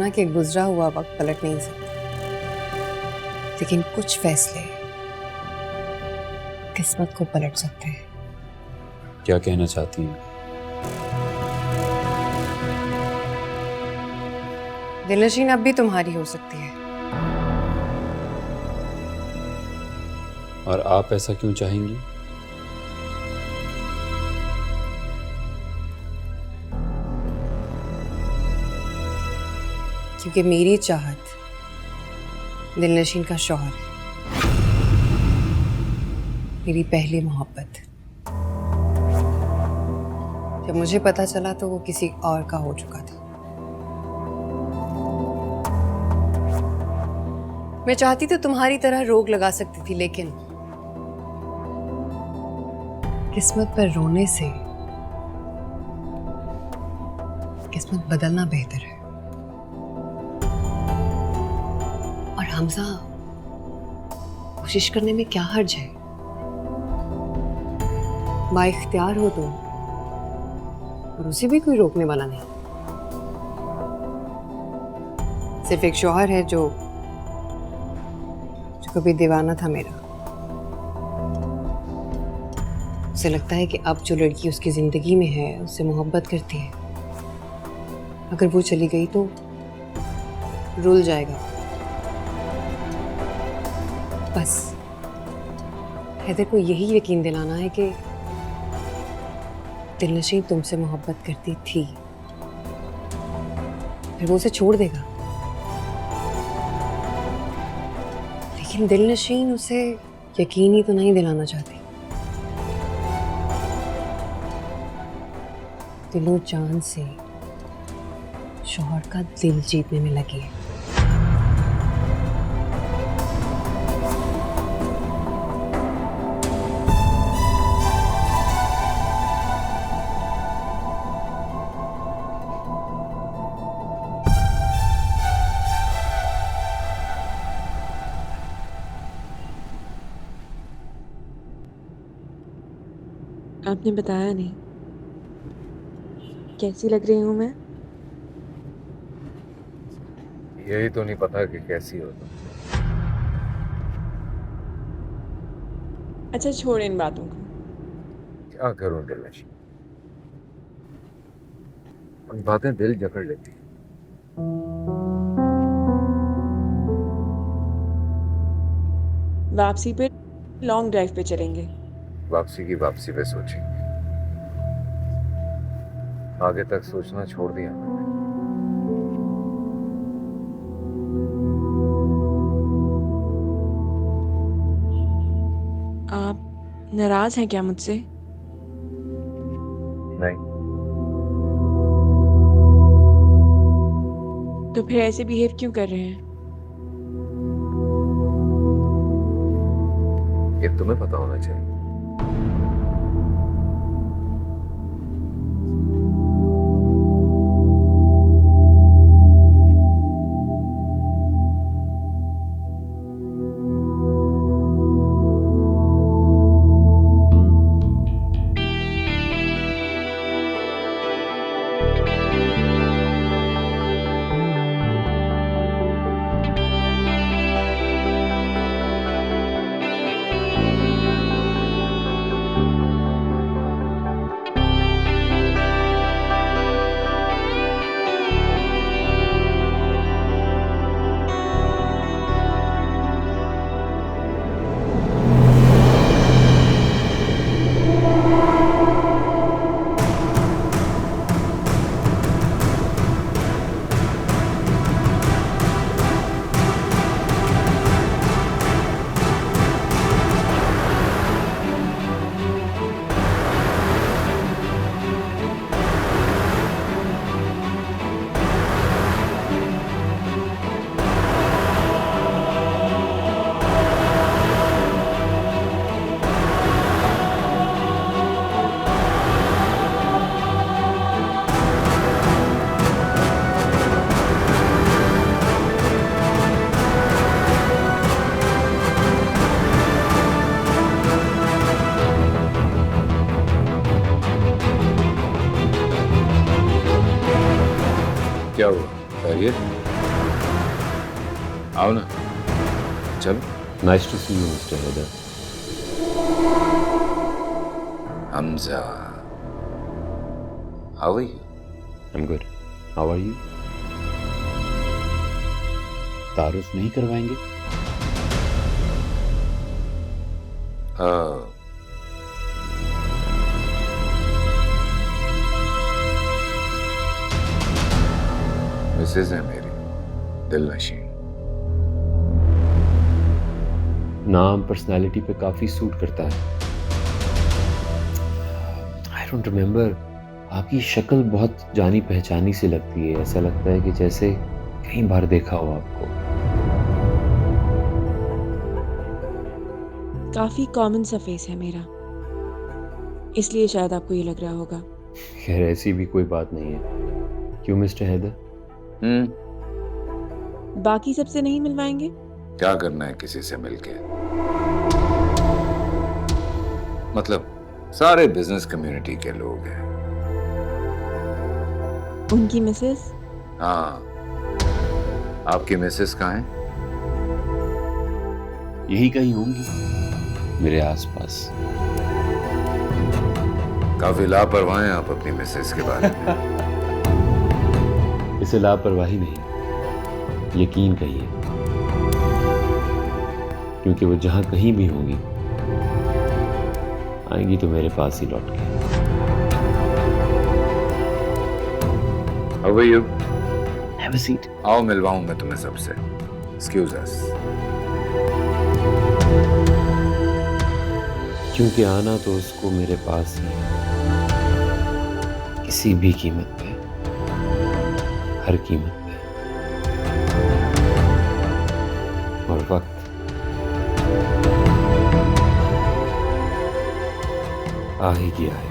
ना कि गुजरा हुआ वक्त पलट नहीं सकता, लेकिन कुछ फैसले किस्मत को पलट सकते हैं। क्या कहना चाहती हैं? दिलनशीन अब भी तुम्हारी हो सकती है। और आप ऐसा क्यों चाहेंगी? क्योंकि मेरी चाहत दिलनशीन का शौहर है, मेरी पहली मोहब्बत। जब मुझे पता चला तो वो किसी और का हो चुका था। मैं चाहती तो तुम्हारी तरह रोक लगा सकती थी, लेकिन किस्मत पर रोने से किस्मत बदलना बेहतर है। और हमजा, कोशिश करने में क्या हर्ज है? बाइख्तियार हो तुम, और उसे भी कोई रोकने वाला नहीं। सिर्फ एक शौहर है जो कभी दीवाना था मेरा। उसे लगता है कि अब जो लड़की उसकी जिंदगी में है उससे मोहब्बत करती है, अगर वो चली गई तो रुल जाएगा। बस हैदर को यही यकीन दिलाना है कि दिलनशीन तुमसे मोहब्बत करती थी, फिर वो उसे छोड़ देगा। लेकिन दिलनशीन उसे यकीन ही तो नहीं दिलाना चाहती। दिलो जान से शौहर का दिल जीतने में लगी है। आपने बताया नहीं, कैसी लग रही हूं मैं? यही तो नहीं पता कि कैसी हो तुम। अच्छा, छोड़ इन बातों को। क्या करूं दिलनशी, उन बातें दिल जकड़ लेती हैं। वापसी पे लॉन्ग ड्राइव पे चलेंगे। वापसी की वापसी पे सोचेंगे, आगे तक सोचना छोड़ दिया मैंने। आप नाराज हैं क्या मुझसे? नहीं, तो फिर ऐसे बिहेव क्यों कर रहे हैं? ये तुम्हें पता होना चाहिए। आओ ना, चलो। Nice to see you mister Haider. Hamza, how are you? I am good. How are you? तारुफ नहीं करवाएंगे? मिसेज है मेरी, दिलनशीं। नाम पर्सनालिटी पे काफी सूट करता है। आई डोंट रिमेम्बर, आपकी शक्ल बहुत जानी पहचानी सी लगती है। ऐसा लगता है कि जैसे कई बार देखा हो आपको। काफी कॉमन सा फेस है मेरा, इसलिए शायद आपको ये लग रहा होगा। खैर ऐसी भी कोई बात नहीं है। क्यों मिस्टर हैदर? बाकी सबसे नहीं मिलवाएंगे? क्या करना है किसी से मिलके? मतलब सारे बिजनेस कम्युनिटी के लोग हैं। उनकी मिसेस? हाँ, आपकी मिसेस कहाँ है? यही कहीं होंगी मेरे आसपास। काफी लापरवाह हैं आप अपनी मिसेस के बारे में। इसे लापरवाही नहीं, यकीन कहिए, क्योंकि वो जहां कहीं भी होंगी आएंगी तो मेरे पास ही लौट के। How are you? Have a seat. आओ मिलवाऊं मैं तुम्हें सबसे। Excuse us. क्योंकि आना तो उसको मेरे पास ही है, किसी भी कीमत पे, हर कीमत पे। और वक्त आ ही गया है।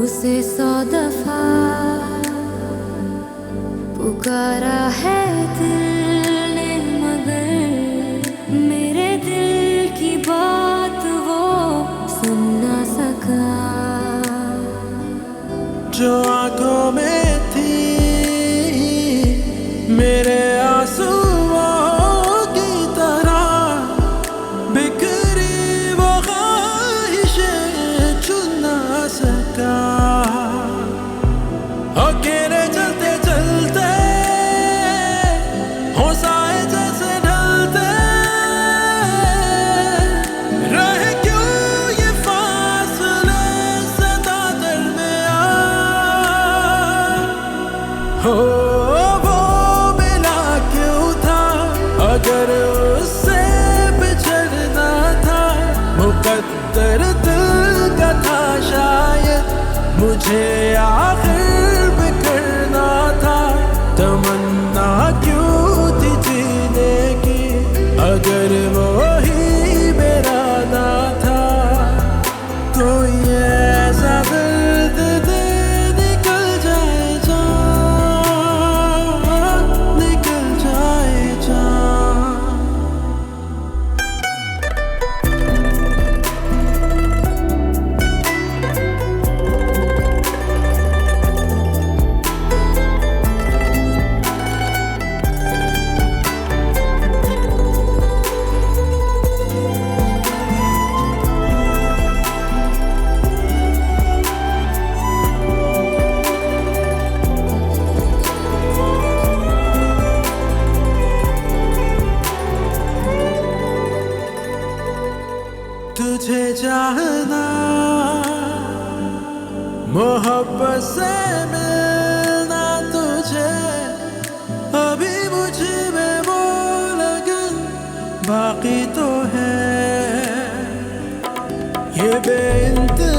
उसे 100 दफा पुकारा है दिल ने, मगर मेरे दिल की बात वो सुन ना सका। जो आंखों में थी मेरे आंसुओं की तरह बिखरी वो ख्वाहिशें चुन ना सका। अकेले चलते चलते होशाए जैसे ढलते रहे, क्यों ये फासले सदा दरमियां। हो वो मिला क्यों था अगर उससे बिछड़ना था। मुकद्दर दिल का था शायद, मुझे आखिर बिखरना था। तमन्ना क्यों थी जीने की अगर वो ही मेरा ना था। कोई ऐसा दर्द दे निकल जाए जान, निकल जाए जान। तुझे चाहना मोहब्बत से मिलना तुझे, अभी मुझ में वो लगन बाकी तो है। ये बेइंतहा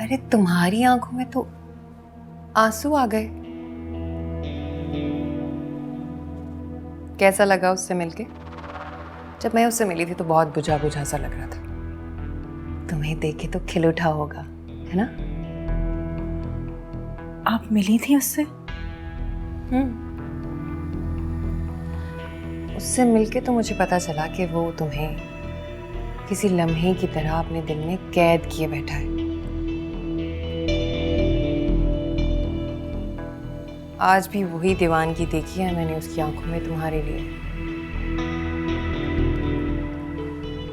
अरे तुम्हारी आंखों में तो आंसू आ गए। कैसा लगा उससे मिलके? जब मैं उससे मिली थी तो बहुत बुझा बुझा सा लग रहा था। तुम्हें देख के तो खिल उठा होगा, है ना? आप मिली थी उससे? उससे मिलके तो मुझे पता चला कि वो तुम्हें किसी लम्हे की तरह अपने दिल में कैद किए बैठा है। आज भी वही दीवानगी देखी है मैंने उसकी आंखों में तुम्हारे लिए।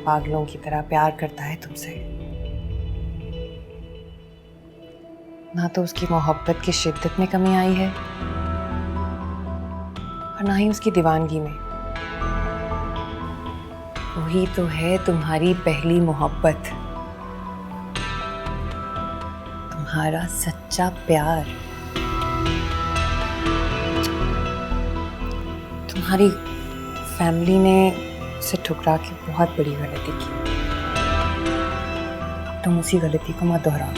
पागलों की तरह प्यार करता है तुमसे। ना तो उसकी मोहब्बत की शिद्दत में कमी आई है और ना ही उसकी दीवानगी में। वही तो है तुम्हारी पहली मोहब्बत, तुम्हारा सच्चा प्यार। तुम्हारी फैमिली ने उसे ठुकरा के बहुत बड़ी गलती की। अब तुम उसी गलती को मत दोहराओ।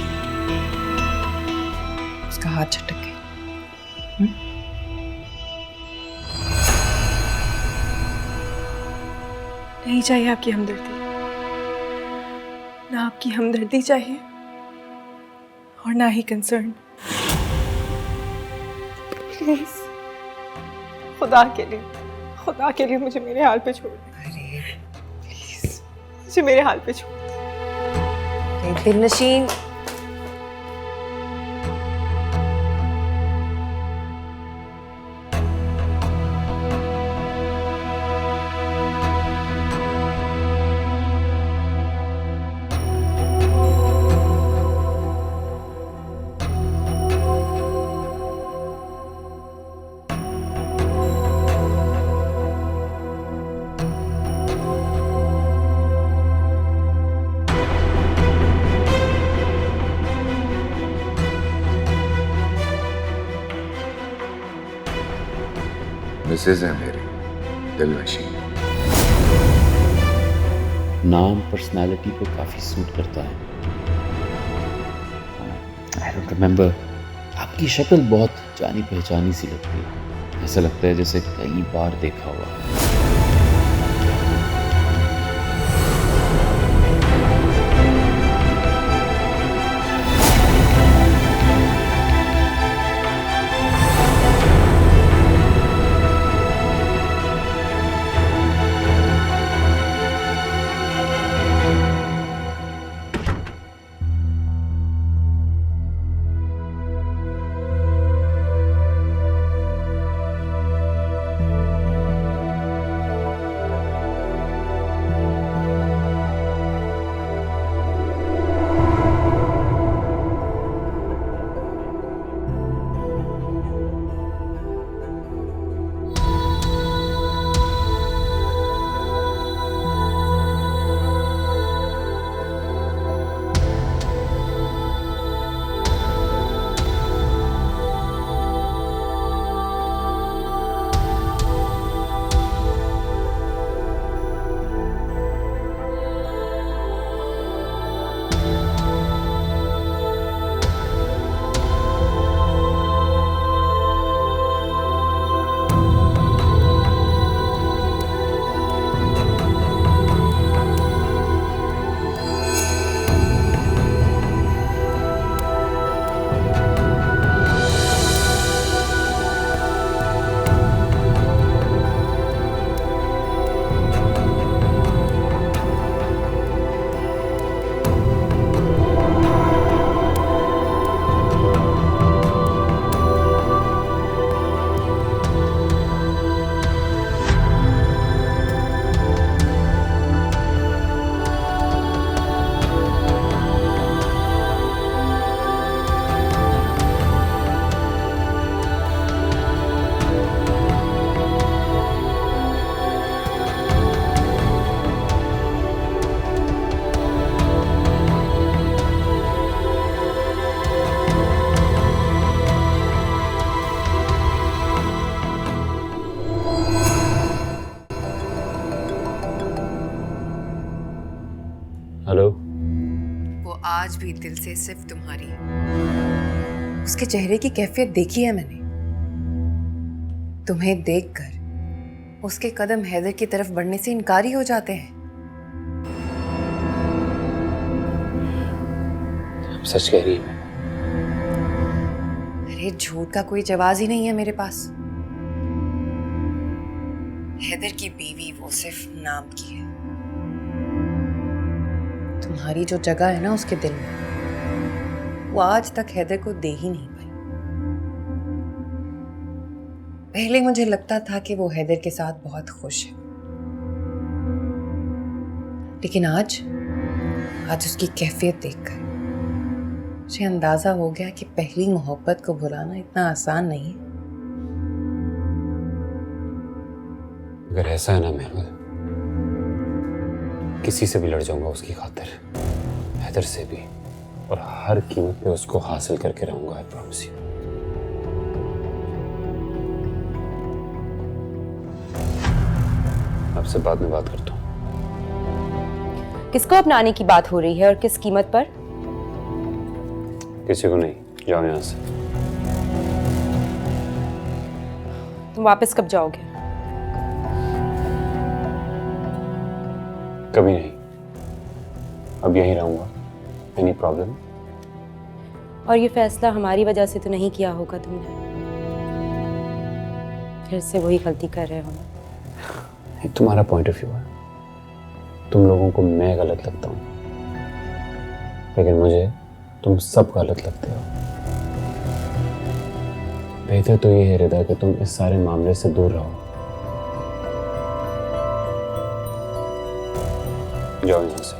उसका हाथ झटक गया। नहीं चाहिए आपकी हमदर्दी, ना आपकी हमदर्दी चाहिए और ना ही कंसर्न। प्लीज, खुदा के लिए मुझे मेरे हाल पे छोड़ दो। अरे प्लीज, मुझे मेरे हाल पे छोड़ दो। दिलनशीन, मिसेज है मेरी दिलनशीन। नाम पर्सनालिटी पे काफ़ी सूट करता है। आई डोंट रिमेम्बर, आपकी शक्ल बहुत जानी पहचानी सी लगती है। ऐसा लगता है जैसे कई बार देखा हुआ है। आज भी दिल से सिर्फ तुम्हारी। उसके चेहरे की कैफियत देखी है मैंने। तुम्हें देखकर उसके कदम हैदर की तरफ बढ़ने से इनकारी हो जाते हैं। सच कह रही है। अरे झूठ का कोई जवाब ही नहीं है मेरे पास। हैदर की बीवी वो सिर्फ नाम की है। तुम्हारी जो जगह है ना उसके दिल में, वो आज तक हैदर को दे ही नहीं पाई। पहले मुझे लगता था कि वो हैदर के साथ बहुत खुश है, लेकिन आज उसकी कैफियत देखकर मुझे अंदाजा हो गया कि पहली मोहब्बत को भुलाना इतना आसान नहीं है। अगर ऐसा है ना महमूद, किसी से भी लड़ जाऊंगा उसकी खातिर, हैदर से भी, और हर कीमत पे उसको हासिल करके रहूंगा। I promise you. आपसे बाद में बात करता हूँ। किसको अपनाने की बात हो रही है और किस कीमत पर? किसी को नहीं, जाओ यहाँ से। तुम वापस कब जाओगे? कभी नहीं, अब यहीं रहूंगा। Any problem? और ये फैसला हमारी वजह से तो नहीं किया होगा तुमने? फिर से वही गलती कर रहे हो। ये तुम्हारा पॉइंट ऑफ व्यू है। तुम लोगों को मैं गलत लगता हूँ, लेकिन मुझे तुम सब गलत लगते हो। बेहतर तो ये है रिदा कि तुम इस सारे मामले से दूर रहो। जाओ यहाँ से।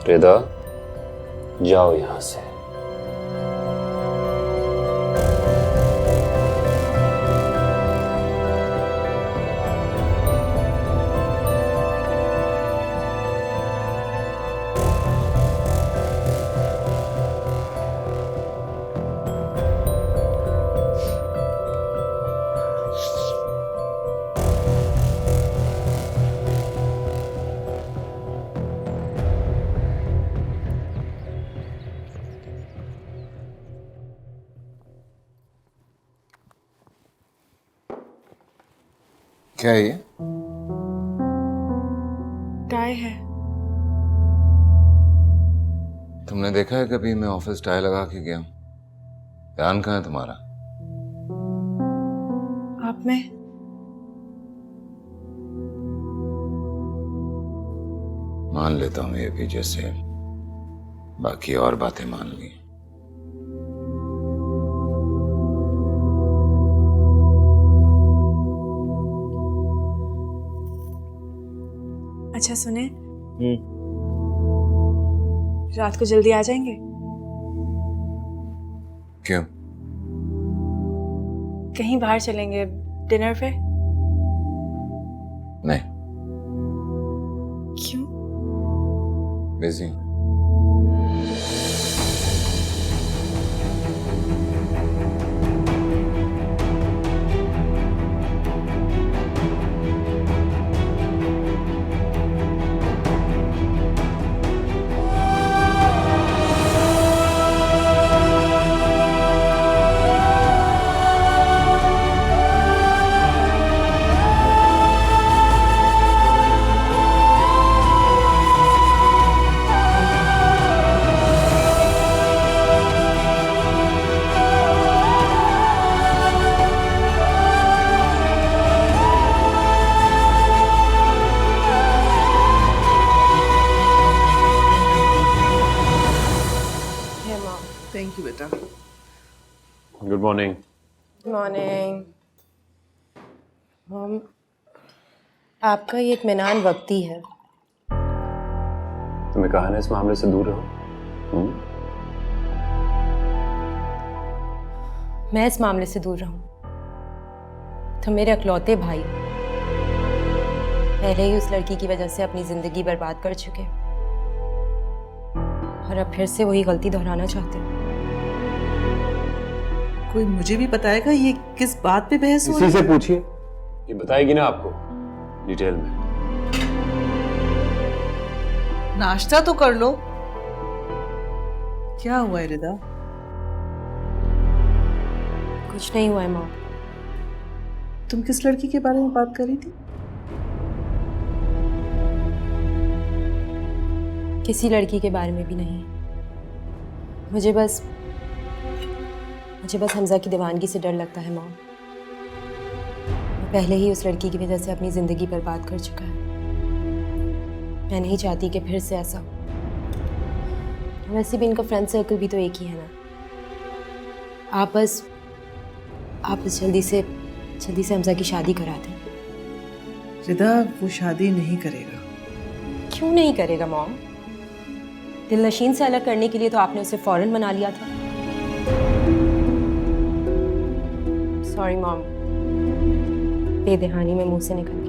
रिदा, जाओ यहाँ से। क्या है ये? टाई है। तुमने देखा है कभी मैं ऑफिस टाई लगा के गया हूं? ध्यान कहाँ है तुम्हारा? आप में मान लेता हूं ये भी, जैसे बाकी और बातें मान ली। अच्छा सुने, रात को जल्दी आ जाएंगे? क्यों? कहीं बाहर चलेंगे डिनर पे? नहीं, क्यों? बिजी हूं। थैंक यू बेटा। Good morning. Good morning. Mom, आपका ये इत्मीनान वक्ती है। तुम्हें कहा ना इस मामले से दूर रहो। मैं इस मामले से दूर रहूं? तुम मेरे अकलौते भाई, पहले ही उस लड़की की वजह से अपनी जिंदगी बर्बाद कर चुके, और अब फिर से वही गलती दोहराना चाहते हो। कोई मुझे भी बताएगा ये किस बात पे बहस हो रही इसी है? से पूछिए, ये बताएगी ना आपको डिटेल में। नाश्ता तो कर लो। क्या हुआ है रिदा? कुछ नहीं हुआ है माँ। तुम किस लड़की के बारे में बात कर रही थी? किसी लड़की के बारे में भी नहीं। मुझे बस हमजा की दीवानगी से डर लगता है माँ। वो पहले ही उस लड़की की वजह से अपनी जिंदगी बर्बाद कर चुका है। मैं नहीं चाहती कि फिर से ऐसा हो। वैसे भी इनका फ्रेंड सर्कल भी तो एक ही है ना। आप बस जल्दी से हमजा की शादी करा दें। रिदा, वो शादी नहीं करेगा। क्यों नहीं करेगा मॉम? दिलनशीन से अलग करने के लिए तो आपने उसे फौरन मना लिया था। सॉरी मॉम, बेदहानी में मुंह से निकल गया।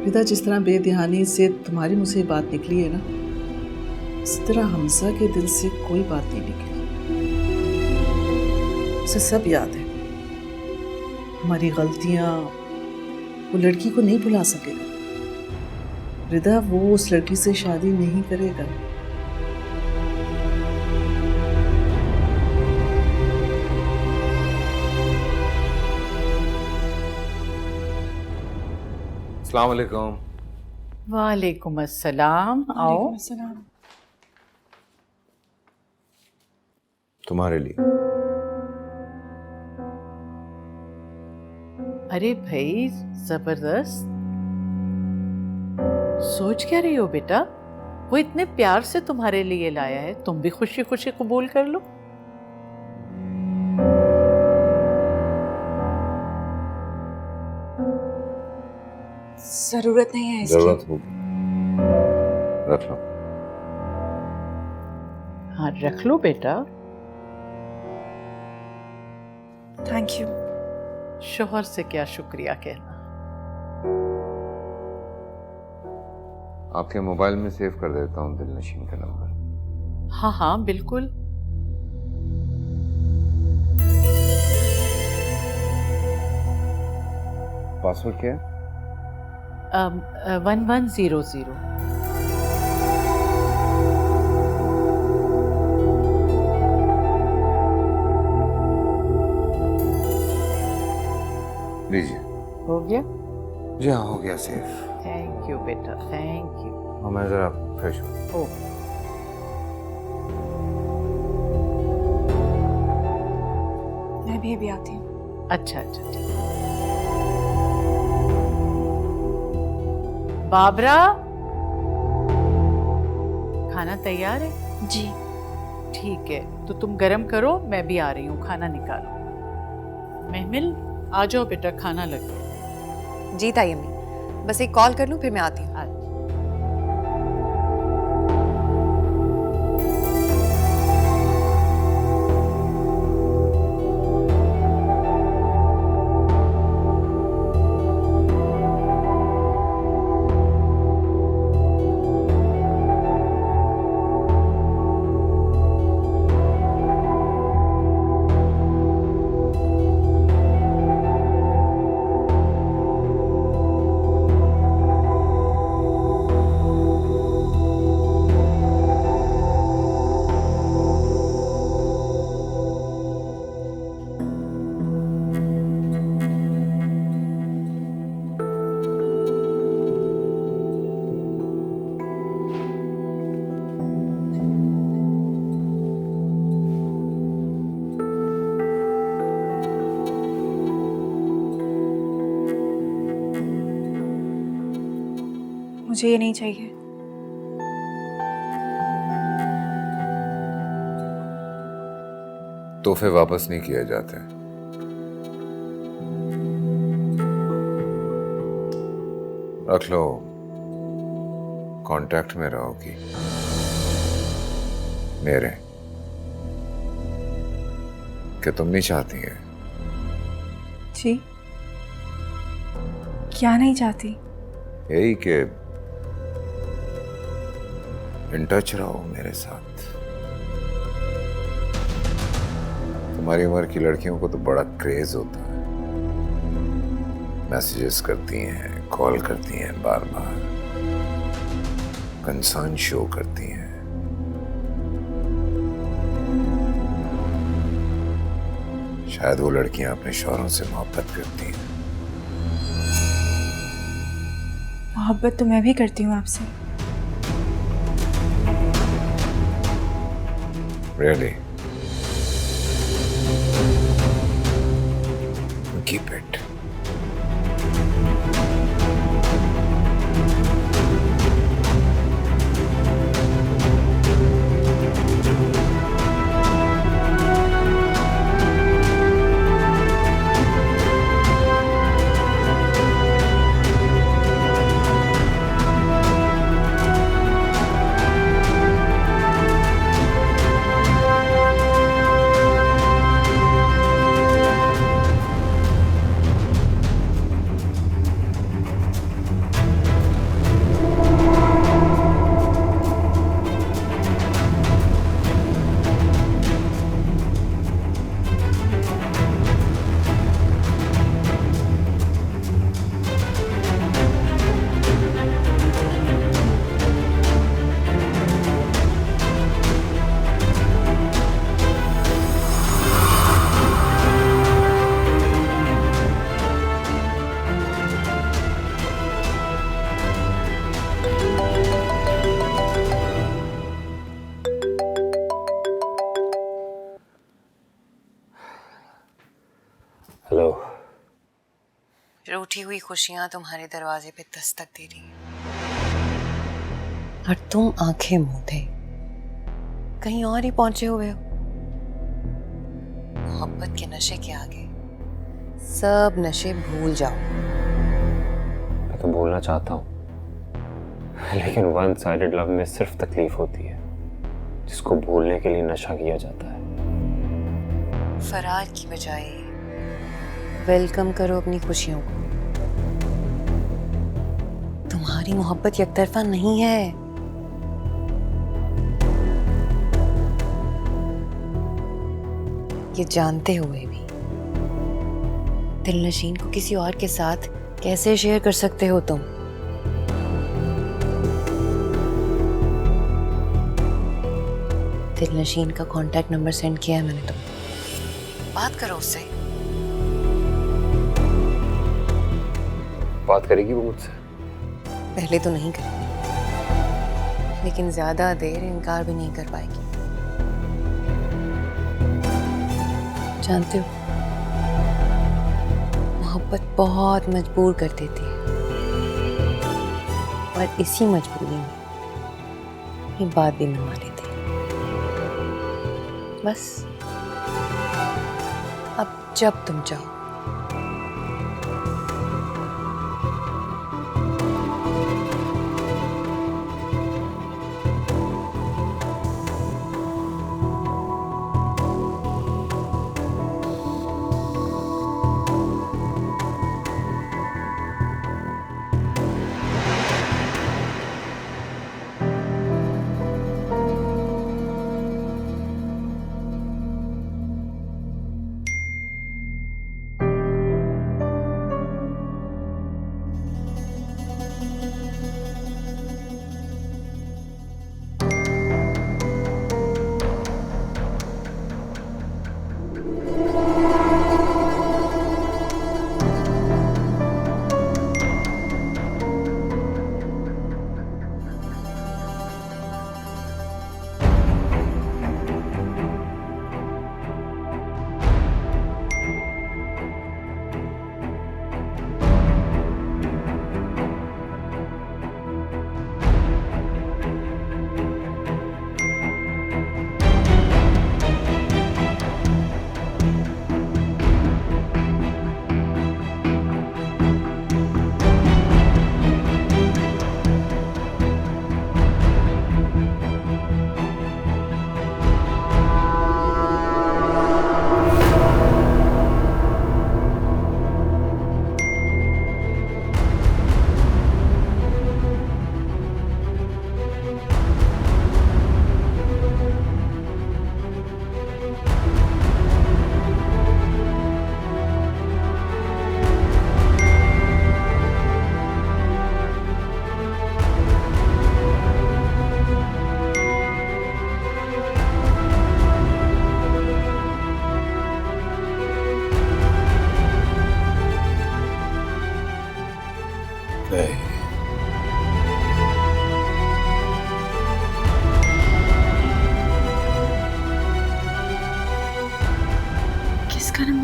रिदा, जिस तरह बेध्यानी से तुम्हारे मुंह से बात निकली है ना, इस तरह हमजा के दिल से कोई बात नहीं निकली। उसे सब याद है, हमारी गलतियां। वो लड़की को नहीं भुला सकेगा। रिदा, वो उस लड़की से शादी नहीं करेगा। अस्सलाम वालेकुम। वालेकुम अस्सलाम। आओ। तुम्हारे लिए। अरे भाई, जबरदस्त। सोच क्या रही हो बेटा? वो इतने प्यार से तुम्हारे लिए लाया है, तुम भी खुशी खुशी कबूल कर लो। जरूरत नहीं है इसकी। जरूरत होगी, रख लो। हाँ, रख लो बेटा। Thank you. शोहर से क्या शुक्रिया कहना। आपके मोबाइल में सेव कर देता हूँ दिलनशीन का नंबर। हाँ हाँ बिल्कुल। पासवर्ड क्या है? 1100। लीजिए। हो गया? जी हाँ, हो गया सेफ। थैंक यू बेटा, थैंक यू। और मैं जरा फ्रेश हूँ। ओ, मैं भी अभी आती हूँ। अच्छा अच्छा ठीक। बाबरा, खाना तैयार है? जी। ठीक है, तो तुम गरम करो, मैं भी आ रही हूँ, खाना निकालो। महमिल, आ जाओ बेटा, खाना लग गया। जी ताई अम्मी, बस एक कॉल कर लूँ फिर मैं आती हूँ। मुझे ये नहीं चाहिए। तोहफे वापस नहीं किए जाते। रख लो, कांटेक्ट में रहोगी मेरे। क्या तुम नहीं चाहती है? जी, क्या नहीं चाहती? यही कि इन टच रहो मेरे साथ। तुम्हारी उम्र की लड़कियों को तो बड़ा क्रेज होता है, मैसेजेस करती हैं, कॉल करती हैं बार बार, कंसर्न शो करती हैं। शायद वो लड़कियां अपने शौहरों से मोहब्बत करती हैं। मोहब्बत तो मैं भी करती हूँ आपसे। Really? Keep it. हेलो। रूठी हुई खुशियां तुम्हारे दरवाजे पे दस्तक दे रही हैं और तुम आंखें मूंदे कहीं और ही पहुंचे हुए हो। मोहब्बत के नशे के आगे सब नशे भूल जाओ। मैं तो भूलना चाहता हूँ, लेकिन वन साइडेड लव में सिर्फ तकलीफ होती है, जिसको भूलने के लिए नशा किया जाता है। फरार की बजाय वेलकम करो अपनी खुशियों को। तुम्हारी मोहब्बत एकतरफा नहीं है। ये जानते हुए भी दिलनशीन को किसी और के साथ कैसे शेयर कर सकते हो तुम? दिलनशीन का कांटेक्ट नंबर सेंड किया है मैंने तुमको, बात करो उससे। बात करेगी वो मुझसे? पहले तो नहीं करेगी, लेकिन ज्यादा देर इनकार भी नहीं कर पाएगी। जानते हो, मोहब्बत बहुत मजबूर कर देती है, और इसी मजबूरी में ये बात भी मनवा लेती है। बस अब जब तुम चाहो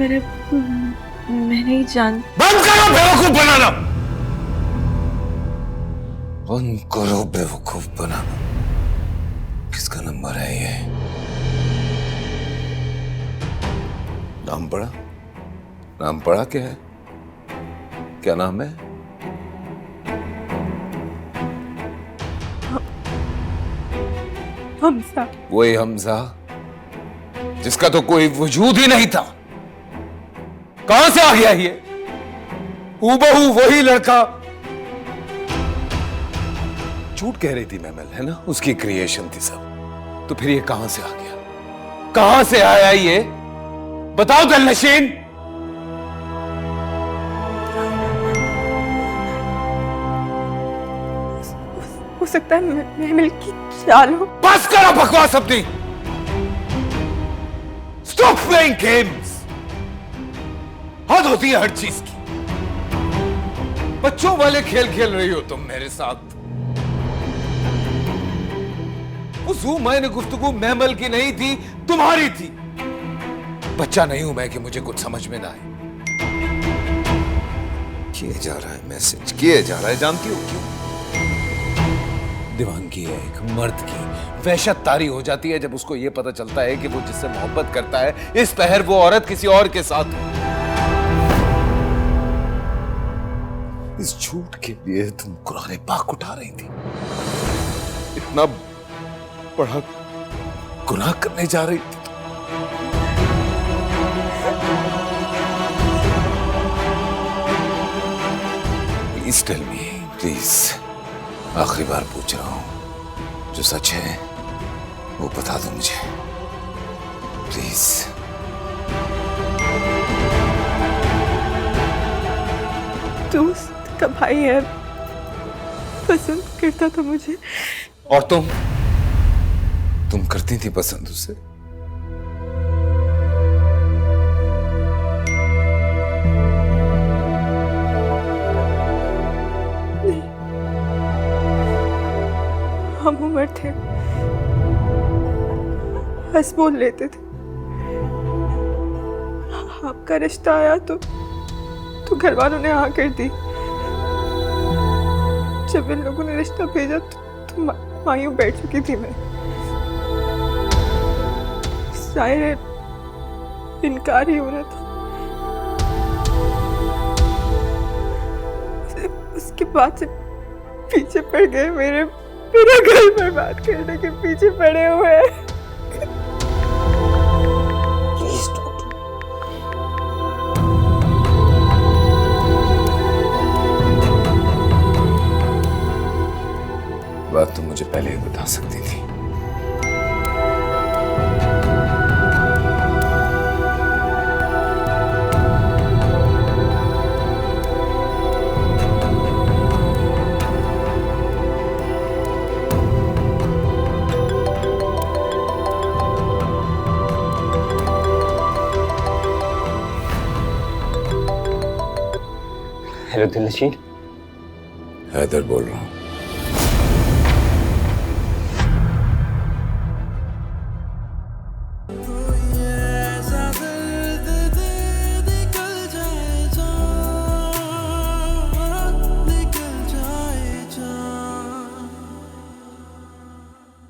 मैं नहीं जान। बंद करो बेवकूफ बनाना, बंद करो बेवकूफ बनाना। किसका नंबर है ये? नाम पढ़ा? नाम पढ़ा क्या है? क्या नाम है? हमजा। वही हमजा जिसका तो कोई वजूद ही नहीं था। कहां से आ गया ये? हूबहू वही लड़का। झूठ कह रही थी महमल, है ना? उसकी क्रिएशन थी सब। तो फिर ये कहां से आ गया? कहां से आया ये? बताओ दिलनशीन। हो सकता है महमिल की चाल हो। बस करो बकवास अपनी। Stop playing games. हद होती है हर चीज की। बच्चों वाले खेल खेल रही हो तुम मेरे साथ। मैंने गुफ्तगू महमल की नहीं थी, तुम्हारी थी। बच्चा नहीं हूं मैं कि मुझे कुछ समझ में ना आए। किए जा रहा है मैसेज, किए जा रहा है। जानती हो क्यों? दीवानगी है एक मर्द की वहशत तारी हो जाती है जब उसको यह पता चलता है कि वो जिससे मोहब्बत करता है इस पहर वो औरत किसी और के साथ है। इस झूठ के लिए तुम कुरान पाक उठा रही थी। इतना बड़ा गुनाह करने जा रही थी। Please tell me, please. आखिरी बार पूछ रहा हूं, जो सच है वो बता दो मुझे, प्लीज। दोस्त का भाई है, पसंद करता था मुझे। और तुम करती थी पसंद उसे? नहीं, हम उम्र थे, हंस बोल लेते थे। आपका रिश्ता आया तो घर वालों ने हाँ कर दी। जब इन लोगों ने रिश्ता भेजा तो मायूं बैठ चुकी थी मैं। जाहिर है इनकार ही होना था। उसके बाद से पीछे पड़ गए, मेरा घर बर्बाद करने के पीछे पड़े हुए हैं। बात तुम मुझे पहले ही बता सकती थी। हेलो दिलनशीन। हैदर बोल रहा हूँ।